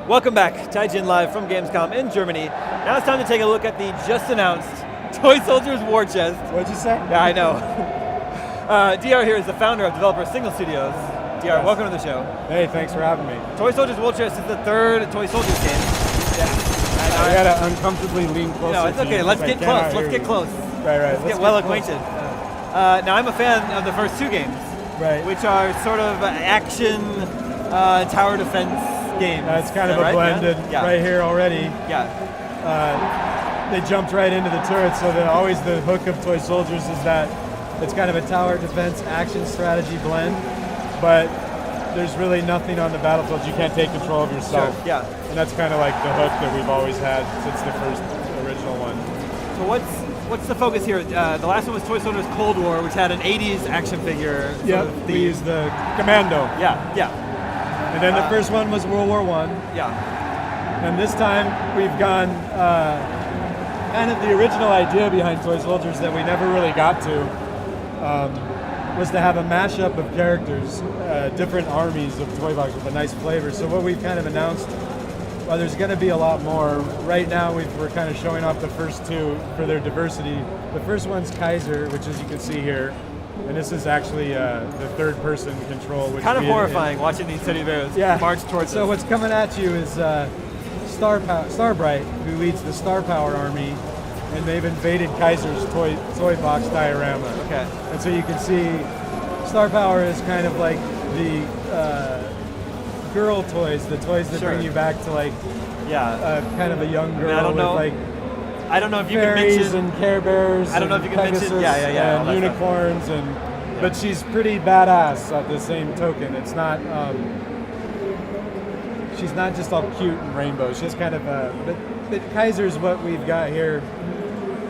Welcome back to IGN Live from Gamescom in Germany. Now it's time to take a look at the just announced Toy Soldiers War Chest. What'd you say? Yeah, I know. DR here is the founder of developer Signal Studios. DR, yes. Welcome to the show. Hey, thanks for having me. Toy Soldiers War Chest is the third Toy Soldiers game. Yeah. I gotta uncomfortably lean closer. No, it's okay. Let's get close. Let's get close. Right. Let's get well acquainted. Now I'm a fan of the first two games, right? Which are sort of action tower defense games. It's kind of a blended right here already. Yeah. They jumped right into the turret, so always the hook of Toy Soldiers is that it's kind of a tower defense action strategy blend, but there's really nothing on the battlefield. You can't take control of yourself. Sure. Yeah. And that's kind of like the hook that we've always had since the first original one. So what's the focus here? The last one was Toy Soldiers Cold War, which had an 80s action figure. Yeah, we used the Commando. Yeah. And then the first one was World War I. Yeah. And this time we've gone kind of the original idea behind Toy Soldiers that we never really got to was to have a mashup of characters, different armies of Toy Box with a nice flavor. So what we've kind of announced, well, there's going to be a lot more. Right now we're kind of showing off the first two for their diversity. The first one's Kaiser, which as you can see here, and this is actually the third-person control. Which kind of horrifying watching these city videos march towards So what's coming at you is Starbright, who leads the Star Power Army, and they've invaded Kaiser's toy box diorama. Okay. And so you can see Star Power is kind of like the girl toys, the toys that bring you back to like kind of a young girl. I don't know. I don't know if you can mention and Care Bears. I don't know if you can Pegasus mention and unicorns but she's pretty badass at the same token. It's not she's not just all cute and rainbow. She's kind of but Kaiser's what we've got here.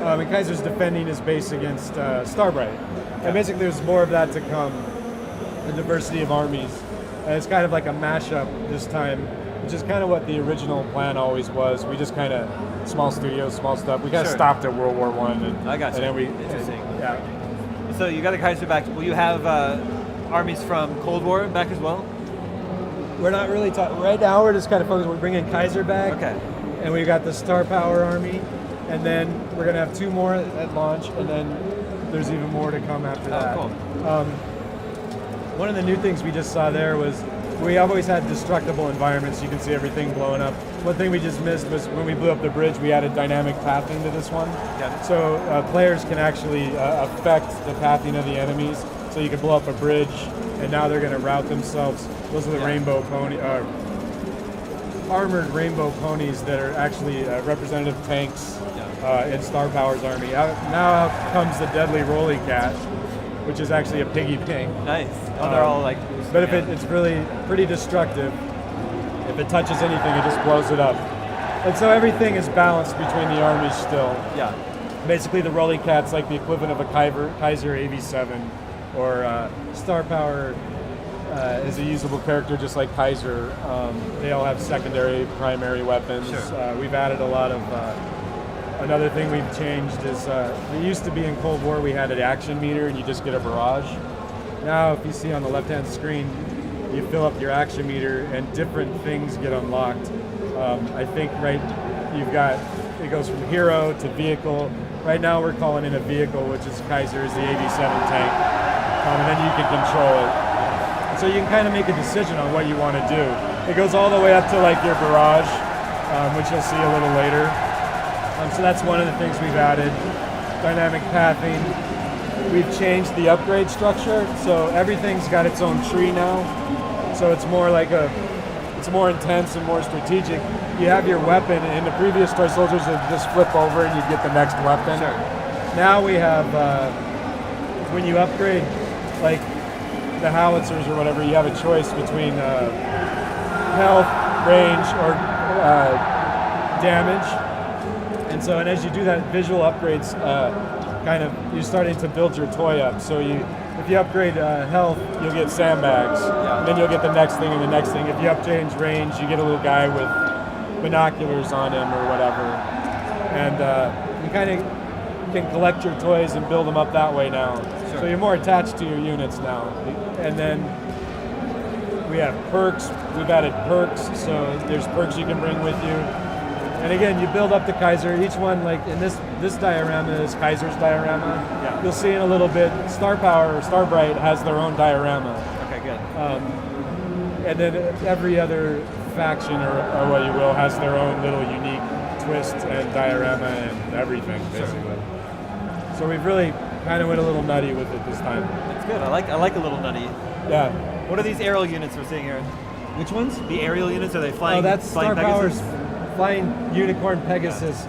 And Kaiser's defending his base against Starbright. And basically there's more of that to come. A diversity of armies. And it's kind of like a mashup this time, which is kind of what the original plan always was. We just kind of small studios, small stuff. We kind of stopped at World War I. I got you. And then Interesting. Yeah. So you got a Kaiser back. Will you have armies from Cold War back as well? We're not really talking. Right now we're just kind of focused. We're bringing Kaiser back. Okay. And we've got the Star Power Army. And then we're going to have two more at launch. And then there's even more to come after that. Cool. One of the new things we just saw there was we always had destructible environments. You can see everything blowing up. One thing we just missed was when we blew up the bridge, we added dynamic pathing to this one. Yeah. So players can actually affect the pathing of the enemies. So you can blow up a bridge, and now they're going to route themselves. Those are the rainbow pony, armored rainbow ponies that are actually representative tanks in Star Power's army. Now out comes the deadly Rolly Cat, which is actually a piggy pig. Nice. They're all like. But if it's really pretty destructive. If it touches anything, it just blows it up. And so everything is balanced between the armies still. Yeah. Basically, the Rolly Cat's like the equivalent of a Kaiser AV7, or Star Power is a usable character just like Kaiser. They all have secondary, primary weapons. Sure. We've added a lot of. Another thing we've changed is it used to be in Cold War we had an action meter and you just get a barrage. Now, if you see on the left-hand screen, you fill up your action meter and different things get unlocked. I think you've got, it goes from hero to vehicle. Right now we're calling in a vehicle, which is Kaiser is the AV7 tank. And then you can control it. So you can kind of make a decision on what you want to do. It goes all the way up to like your barrage, which you'll see a little later. So that's one of the things we've added. Dynamic pathing. We've changed the upgrade structure, so everything's got its own tree now. So it's more like it's more intense and more strategic. You have your weapon. In the previous Toy Soldiers, you'd just flip over and you'd get the next weapon. Sure. Now we have, when you upgrade, like the howitzers or whatever, you have a choice between health, range, or damage. And as you do that, visual upgrades, you're starting to build your toy up. So if you upgrade health, you'll get sandbags. Yeah. And then you'll get the next thing and the next thing. If you upgrade range, you get a little guy with binoculars on him or whatever. And you kind of can collect your toys and build them up that way now. Sure. So you're more attached to your units now. And then We have perks. We've added perks, so there's perks you can bring with you. And again, you build up the Kaiser. Each one, like in this diorama is Kaiser's diorama. Yeah. You'll see in a little bit, Star Power or Starbright has their own diorama. Okay, good. And then every other faction, or what you will, has their own little unique twist and diorama and everything, basically. So we've really kind of went a little nutty with it this time. That's good. I like a little nutty. Yeah. What are these aerial units we're seeing here? Which ones? The aerial units, are they flying? Oh, that's flying Star Pegasus? Power's flying unicorn Pegasus.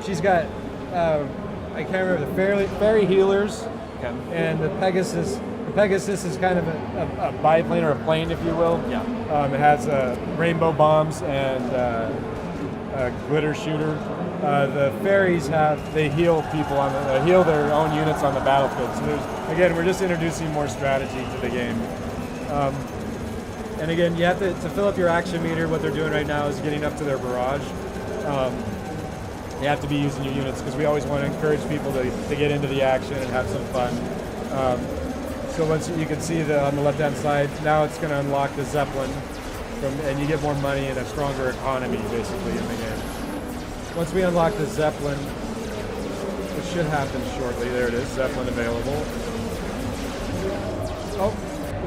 She's got, I can't remember, the fairy healers, Okay. and the Pegasus. The Pegasus is kind of a biplane or a plane, if you will. Yeah. It has rainbow bombs and a glitter shooter. The fairies they heal people heal their own units on the battlefield. So again, we're just introducing more strategy to the game. And again, you have to fill up your action meter. What they're doing right now is getting up to their barrage. You have to be using your units because we always want to encourage people to get into the action and have some fun. So once you can see on the left-hand side, now it's going to unlock the Zeppelin, and you get more money and a stronger economy basically in the game. Once we unlock the Zeppelin, which should happen shortly, there it is, Zeppelin available. Oh,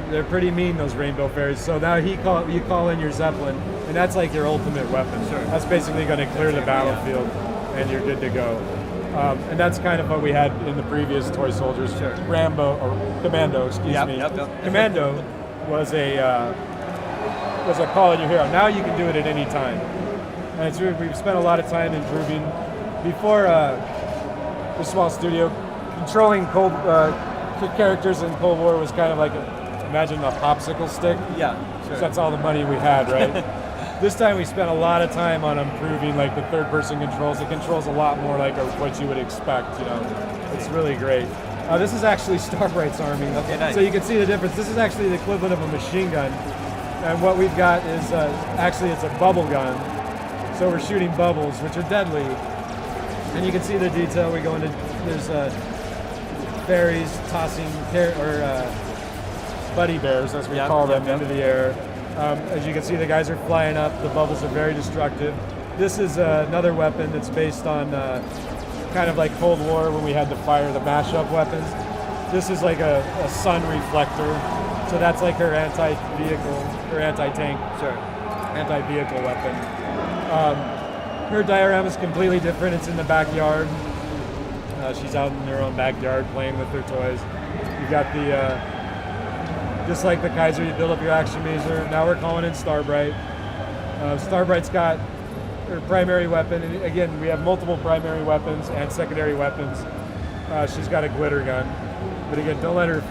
they're pretty mean, those rainbow fairies. So now you call in your Zeppelin, and that's like your ultimate weapon. Sure. That's basically going to clear the battlefield, and you're good to go. And that's kind of what we had in the previous Toy Soldiers. Sure. Commando, excuse me. Yep. Commando was a call in your hero. Now you can do it at any time. And we've spent a lot of time improving. Before the small studio, controlling characters in Cold War was kind of like imagine a popsicle stick. Yeah, sure. So that's all the money we had, right? This time we spent a lot of time on improving like the third-person controls. It controls a lot more like what you would expect, you know. It's really great. This is actually Starbright's army. Okay, nice. So you can see the difference. This is actually the equivalent of a machine gun. And what we've got is actually it's a bubble gun. So we're shooting bubbles, which are deadly. And you can see the detail. We go into, there's fairies tossing, buddy bears, as we call them, into the air. As you can see, the guys are flying up. The bubbles are very destructive. This is another weapon that's based on kind of like Cold War when we had to fire the mashup weapons. This is like a sun reflector. So that's like her anti-vehicle, or anti-tank, anti-vehicle weapon. Her diorama is completely different. It's in the backyard. She's out in her own backyard playing with her toys. You've got the, just like the Kaiser, you build up your action meter. Now we're calling in Starbright. Starbright's got her primary weapon. And again, we have multiple primary weapons and secondary weapons. She's got a glitter gun. But again, don't let her,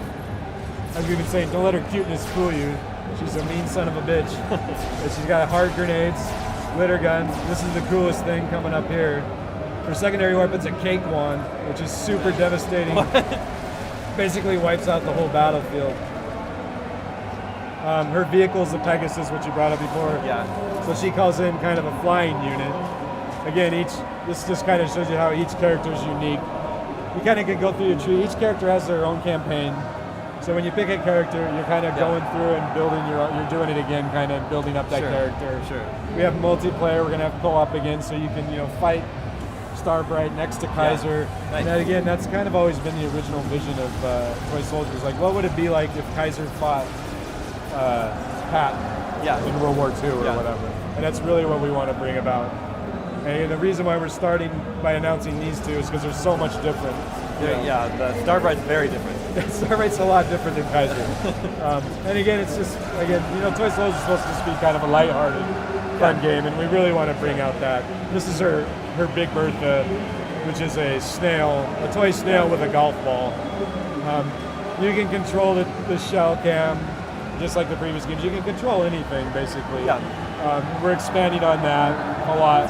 as we've been saying, don't let her cuteness fool you. She's a mean son of a bitch. And she's got hard grenades, glitter gun. This is the coolest thing coming up here. Her secondary weapon's a cake wand, which is super devastating. Basically wipes out the whole battlefield. Her vehicle's the Pegasus, which you brought up before. Yeah. So she calls in kind of a flying unit. Again, this just kind of shows you how each character is unique. You kind of can go through your tree. Each character has their own campaign. So when you pick a character, you're kind of going through and building you're doing it again, kind of building up that character. Sure. We have multiplayer. We're going to have co-op again, so you can fight Starbright next to Kaiser. Yeah. Nice. And again, that's kind of always been the original vision of Toy Soldiers. Like, what would it be like if Kaiser fought Pat in World War II or whatever? And that's really what we want to bring about. And the reason why we're starting by announcing these two is because they're so much different. Yeah, the Starbright's very different. Starbright's a lot different than Kaiser. And again, it's just, Toy Soldiers is supposed to just be kind of a lighthearted, fun game, and we really want to bring out that. This is her Big Bertha, which is a toy snail with a golf ball. You can control the shell cam, just like the previous games. You can control anything, basically. Yeah. We're expanding on that a lot.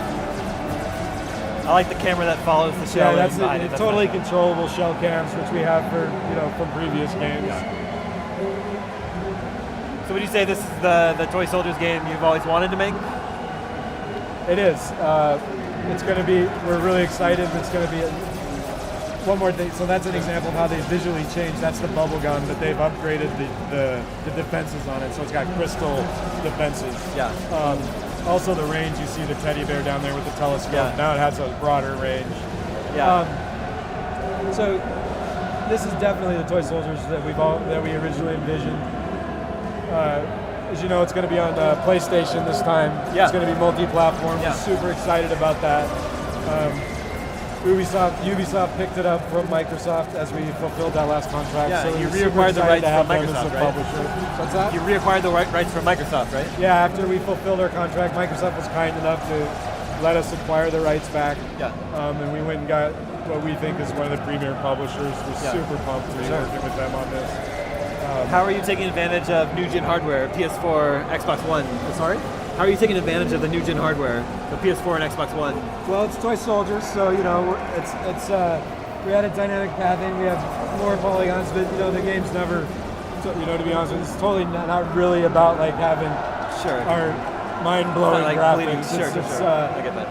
I like the camera that follows the shell. Yeah, that's totally controllable shell cams, which we have from previous games. Yeah. So would you say this is the Toy Soldiers game you've always wanted to make? It is. It's going to be. We're really excited. It's going to be one more thing. So that's an example of how they visually changed. That's the bubble gun, but they've upgraded the defenses on it. So it's got crystal defenses. Yeah. Also the range, you see the teddy bear down there with the telescope. Yeah. Now it has a broader range. Yeah. So this is definitely the toy soldiers that we originally envisioned. As you know, it's going to be on PlayStation this time. Yeah. It's going to be multi-platform. Yeah. We're super excited about that. Ubisoft picked it up from Microsoft as we fulfilled that last contract. Yeah, so you we're super reacquired the excited rights to have from them as Microsoft, the right? publisher. What's that? You reacquired the rights from Microsoft, right? Yeah, after we fulfilled our contract, Microsoft was kind enough to let us acquire the rights back. Yeah. And we went and got what we think is one of the premier publishers. We're super pumped to be working with them on this. How are you taking advantage of new gen hardware, PS4, Xbox One? Sorry? How are you taking advantage of the new gen hardware, the PS4 and Xbox One? Well, it's toy soldiers, so it's we had a dynamic pathing. We have more polygons, but the game's never. To be honest with you, it's totally not really about like having our mind-blowing graphics. Sure. I get that.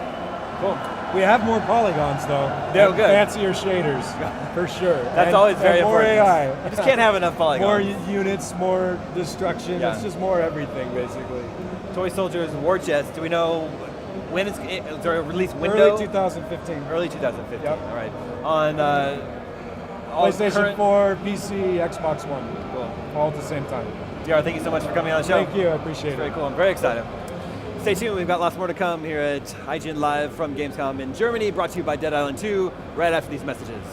Cool. We have more polygons though. They're good. Fancier shaders, for sure. That's always very more important. AI. You just can't have enough polygons. More units, more destruction. Yeah. It's just more everything, basically. Toy Soldiers War Chest. Do we know when is there a release window? Early 2015. Early 2015. Yep. All right. On PlayStation 4, PC, Xbox One. Cool. All at the same time. DR, thank you so much for coming on the show. Thank you. I appreciate it. Very cool. I'm very excited. Stay tuned. We've got lots more to come here at IGN Live from Gamescom in Germany, brought to you by Dead Island 2, right after these messages.